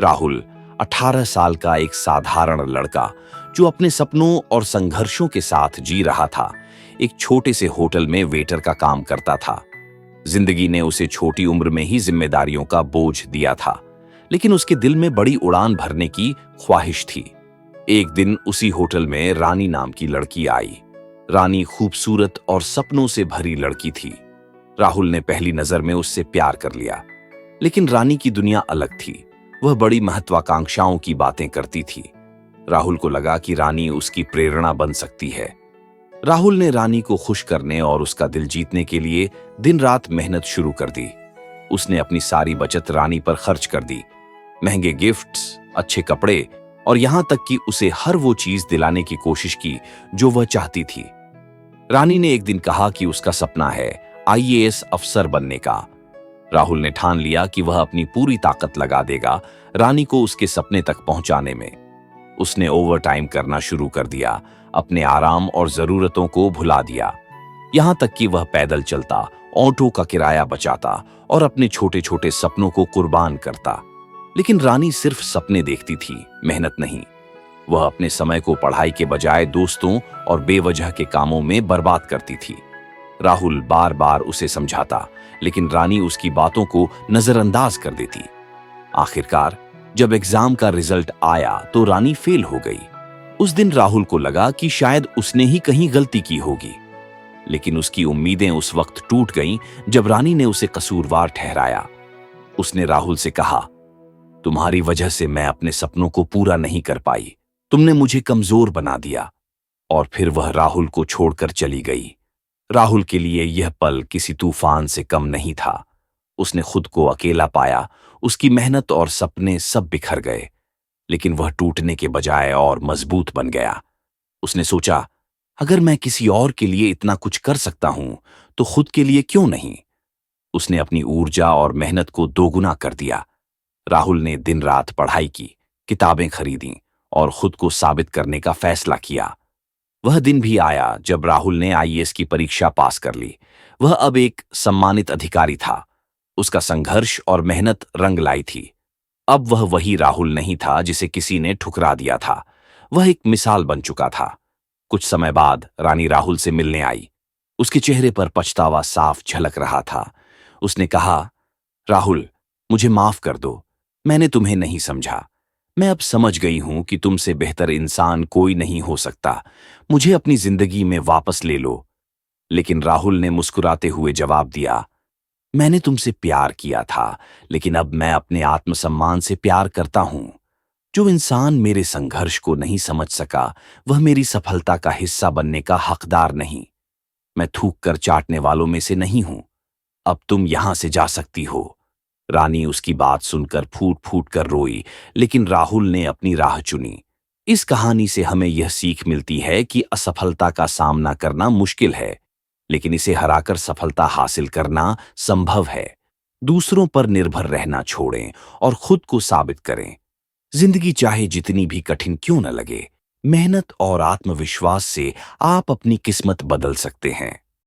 राहुल 18 साल का एक साधारण लड़का जो अपने सपनों और संघर्षों के साथ जी रहा था, एक छोटे से होटल में वेटर का काम करता था। जिंदगी ने उसे छोटी उम्र में ही जिम्मेदारियों का बोझ दिया था, लेकिन उसके दिल में बड़ी उड़ान भरने की ख्वाहिश थी। एक दिन उसी होटल में रानी नाम की लड़की आई। रानी खूबसूरत और सपनों से भरी लड़की थी। राहुल ने पहली नजर में उससे प्यार कर लिया, लेकिन रानी की दुनिया अलग थी। वह बड़ी महत्वाकांक्षाओं की बातें करती थी। राहुल को लगा कि रानी उसकी प्रेरणा बन सकती है। राहुल ने रानी को खुश करने और उसका दिल जीतने के लिए दिन रात मेहनत शुरू कर दी। उसने अपनी सारी बचत रानी पर खर्च कर दी। महंगे गिफ्ट्स, अच्छे कपड़े और यहां तक कि उसे हर वो चीज दिलाने की कोशिश की जो वह चाहती थी। रानी ने एक दिन कहा कि उसका सपना है आईएएस अफसर बनने का। राहुल ने ठान लिया कि वह अपनी पूरी ताकत लगा देगा रानी को उसके सपने तक पहुंचाने में। उसने ओवरटाइम करना शुरू कर दिया, अपने आराम और जरूरतों को भुला दिया। यहां तक कि वह पैदल चलता, ऑटो का किराया बचाता और अपने छोटे छोटे सपनों को कुर्बान करता। लेकिन रानी सिर्फ सपने देखती थी, मेहनत नहीं। वह अपने समय को पढ़ाई के बजाय दोस्तों और बेवजह के कामों में बर्बाद करती थी। राहुल बार बार उसे समझाता, लेकिन रानी उसकी बातों को नजरअंदाज कर देती। आखिरकार जब एग्जाम का रिजल्ट आया तो रानी फेल हो गई। उस दिन राहुल को लगा कि शायद उसने ही कहीं गलती की होगी, लेकिन उसकी उम्मीदें उस वक्त टूट गईं जब रानी ने उसे कसूरवार ठहराया। उसने राहुल से कहा, तुम्हारी वजह से मैं अपने सपनों को पूरा नहीं कर पाई। तुमने मुझे कमजोर बना दिया। और फिर वह राहुल को छोड़कर चली गई। राहुल के लिए यह पल किसी तूफान से कम नहीं था। उसने खुद को अकेला पाया, उसकी मेहनत और सपने सब बिखर गए, लेकिन वह टूटने के बजाय और मजबूत बन गया। उसने सोचा, अगर मैं किसी और के लिए इतना कुछ कर सकता हूं तो खुद के लिए क्यों नहीं। उसने अपनी ऊर्जा और मेहनत को दोगुना कर दिया। राहुल ने दिन रात पढ़ाई की, किताबें खरीदी और खुद को साबित करने का फैसला किया। वह दिन भी आया जब राहुल ने आईएएस की परीक्षा पास कर ली। वह अब एक सम्मानित अधिकारी था। उसका संघर्ष और मेहनत रंग लाई थी। अब वह वही राहुल नहीं था जिसे किसी ने ठुकरा दिया था। वह एक मिसाल बन चुका था। कुछ समय बाद रानी राहुल से मिलने आई। उसके चेहरे पर पछतावा साफ झलक रहा था। उसने कहा, राहुल, मुझे माफ कर दो। मैंने तुम्हें नहीं समझा। मैं अब समझ गई हूं कि तुमसे बेहतर इंसान कोई नहीं हो सकता। मुझे अपनी जिंदगी में वापस ले लो। लेकिन राहुल ने मुस्कुराते हुए जवाब दिया, मैंने तुमसे प्यार किया था, लेकिन अब मैं अपने आत्मसम्मान से प्यार करता हूं। जो इंसान मेरे संघर्ष को नहीं समझ सका, वह मेरी सफलता का हिस्सा बनने का हकदार नहीं। मैं थूक कर चाटने वालों में से नहीं हूं। अब तुम यहां से जा सकती हो। रानी उसकी बात सुनकर फूट फूट कर रोई, लेकिन राहुल ने अपनी राह चुनी। इस कहानी से हमें यह सीख मिलती है कि असफलता का सामना करना मुश्किल है, लेकिन इसे हराकर सफलता हासिल करना संभव है। दूसरों पर निर्भर रहना छोड़ें और खुद को साबित करें। जिंदगी चाहे जितनी भी कठिन क्यों न लगे, मेहनत और आत्मविश्वास से आप अपनी किस्मत बदल सकते हैं।